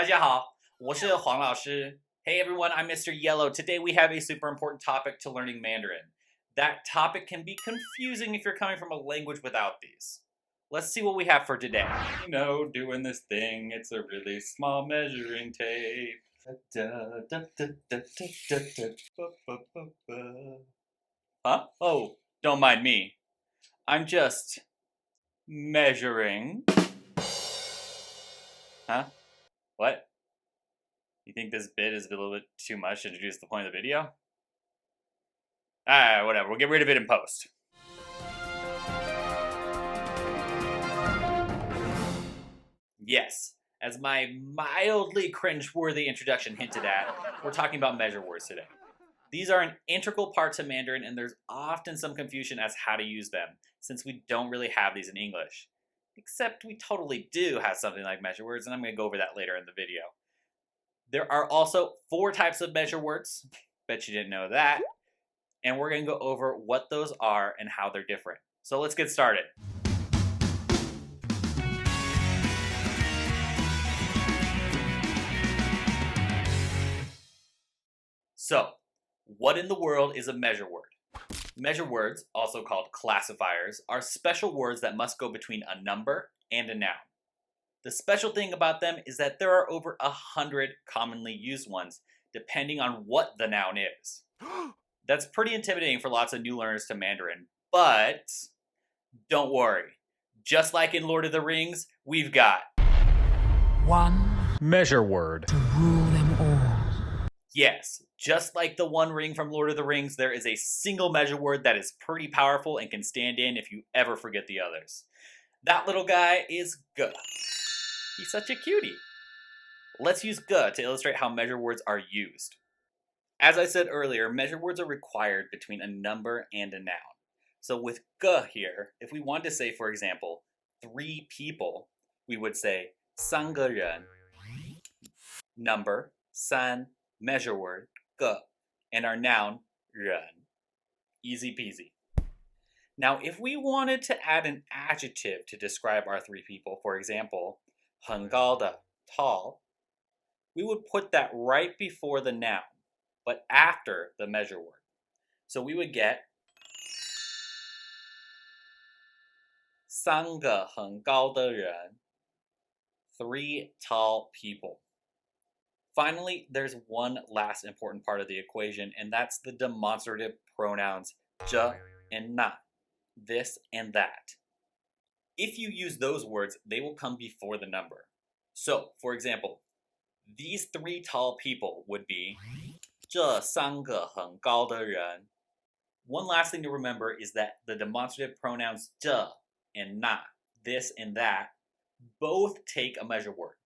大家好，我是黄老师. Hey everyone, I'm Mr. Yellow. Today we have a super important topic to learning Mandarin. That topic can be confusing if you're coming from a language without these. Let's see what we have for today. You know, doing this thing, it's a really small measuring tape. Huh? Oh, don't mind me. I'm just measuring. Huh? What? You think this bit is a little bit too much to introduce the point of the video? Whatever. We'll get rid of it in post. Yes, as my mildly cringeworthy introduction hinted at, we're talking about measure words today. These are an integral part to Mandarin, and there's often some confusion as how to use them, since we don't really have these in English. Except we totally do have something like measure words, and I'm going to go over that later in the video. There are also 4 types of measure words. Bet you didn't know that. And we're going to go over what those are and how they're different. So let's get started. So, what in the world is a measure word? Measure words, also called classifiers, are special words that must go between a number and a noun. The special thing about them is that there are over 100 commonly used ones, depending on what the noun is. That's pretty intimidating for lots of new learners to Mandarin, but don't worry. Just like in Lord of the Rings, we've got one measure word to rule them all. Yes, just like the One Ring from Lord of the Rings, there is a single measure word that is pretty powerful and can stand in if you ever forget the others. That little guy is G. He's such a cutie. Let's use G to illustrate how measure words are used. As I said earlier, measure words are required between a number and a noun. So with G here, if we want to say, for example, 3 people, we would say 3个人. Number, 3, measure word, 个, and our noun, 人. Easy peasy. Now, if we wanted to add an adjective to describe our 3 people, for example, 很高的, tall, we would put that right before the noun, but after the measure word. So we would get 3个很高的人, 3 tall people. Finally, there's one last important part of the equation, and that's the demonstrative pronouns 这 and 那, this and that. If you use those words, they will come before the number. So, for example, these 3 tall people would be 这3个很高的人. One last thing to remember is that the demonstrative pronouns 这 and 那, this and that, both take a measure word.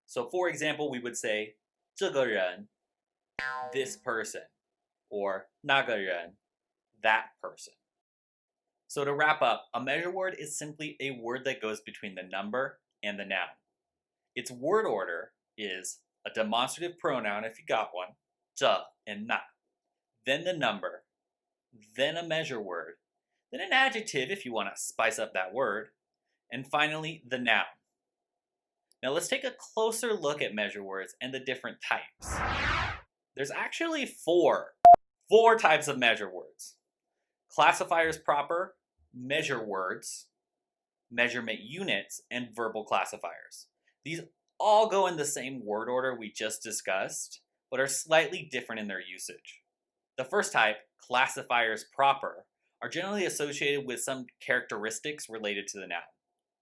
So for example, we would say 这个人, this person, or 那个人, that person. So to wrap up, a measure word is simply a word that goes between the number and the noun. Its word order is a demonstrative pronoun if you got one, 这 and 那, then the number, then a measure word, then an adjective if you want to spice up that word, and finally the noun. Now let's take a closer look at measure words and the different types. There's actually 4 types of measure words. Classifiers proper, measure words, measurement units, and verbal classifiers. These all go in the same word order we just discussed, but are slightly different in their usage. The first type, classifiers proper, are generally associated with some characteristics related to the noun.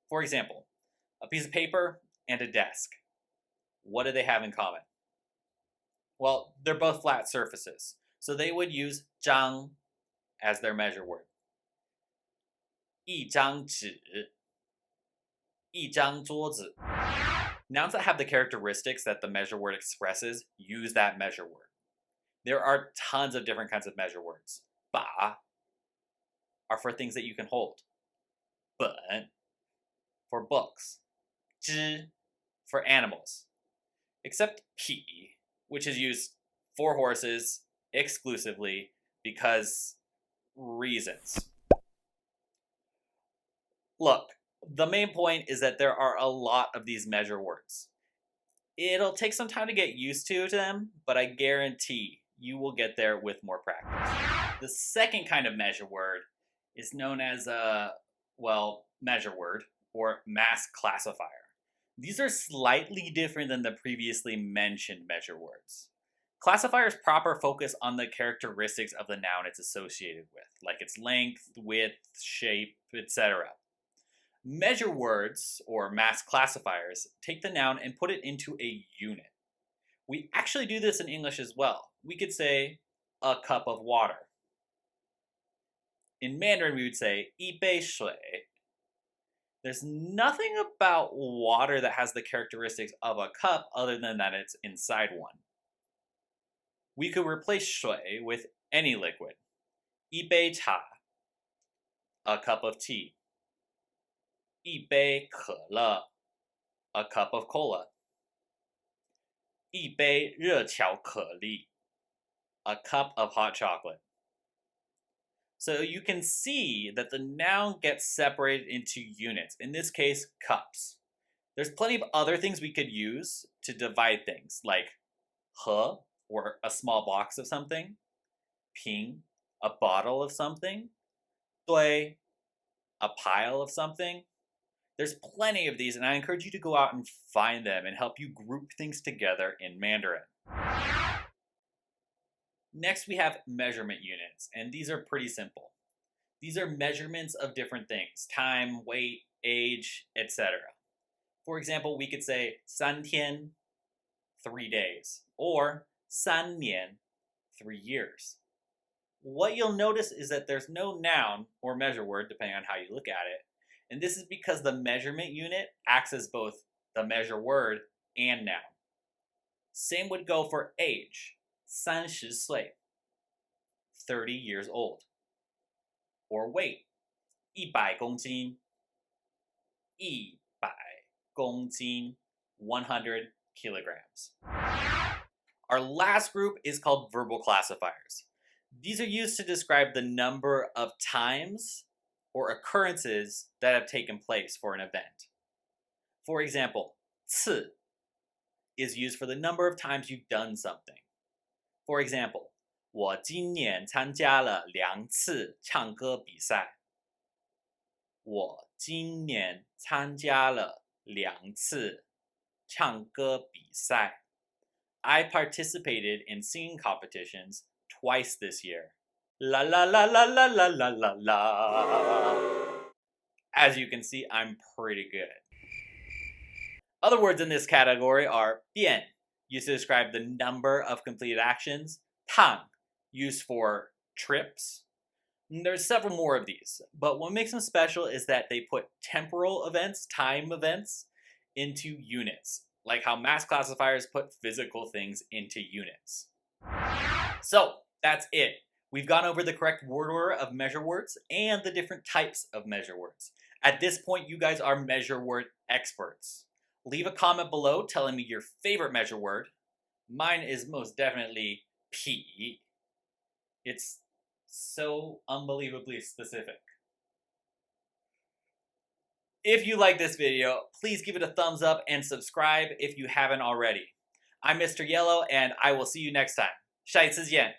For example, a piece of paper and a desk. What do they have in common? Well, they're both flat surfaces, so they would use 张 as their measure word. 一张纸, 一张桌子. Nouns that have the characteristics that the measure word expresses use that measure word. There are tons of different kinds of measure words. 把 are for things that you can hold. 本 for books. 只 for animals. Except 匹, which is used for horses exclusively because reasons. Look, the main point is that there are a lot of these measure words. It'll take some time to get used to them, but I guarantee you will get there with more practice. The second kind of measure word is known as measure word or mass classifier. These are slightly different than the previously mentioned measure words. Classifiers proper focus on the characteristics of the noun it's associated with, like its length, width, shape, etc. Measure words, or mass classifiers, take the noun and put it into a unit. We actually do this in English as well. We could say, a cup of water. In Mandarin, we would say, 一杯水. There's nothing about water that has the characteristics of a cup other than that it's inside one. We could replace 水 with any liquid. 一杯茶, a cup of tea. 一杯可乐, a cup of cola. 一杯热巧克力, a cup of hot chocolate. So you can see that the noun gets separated into units, in this case, cups. There's plenty of other things we could use to divide things, like 盒, or a small box of something, 瓶, a bottle of something, 堆, a pile of something. There's plenty of these, and I encourage you to go out and find them and help you group things together in Mandarin. Next, we have measurement units, and these are pretty simple. These are measurements of different things, time, weight, age, etc. For example, we could say 三天, 3 days, or 三年, 3 years. What you'll notice is that there's no noun or measure word, depending on how you look at it, and this is because the measurement unit acts as both the measure word and noun. Same would go for age. 30岁, 30 years old. Or weight, 100公斤, 100公斤, 100 kilograms. Our last group is called verbal classifiers. These are used to describe the number of times or occurrences that have taken place for an event. For example, 次 is used for the number of times you've done something. For example, 我今年参加了2次唱歌比赛. 我今年参加了2次唱歌比赛. I participated in singing competitions twice this year. La la la la la la la la la. As you can see, I'm pretty good. Other words in this category are 变, used to describe the number of completed actions, 趟, used for trips. And there's several more of these, but what makes them special is that they put temporal events, time events, into units, like how mass classifiers put physical things into units. So, that's it. We've gone over the correct word order of measure words and the different types of measure words. At this point, you guys are measure word experts. Leave a comment below telling me your favorite measure word. Mine is most definitely P. It's so unbelievably specific. If you like this video, please give it a thumbs up and subscribe if you haven't already. I'm Mr. Yellow, and I will see you next time. 下一次见.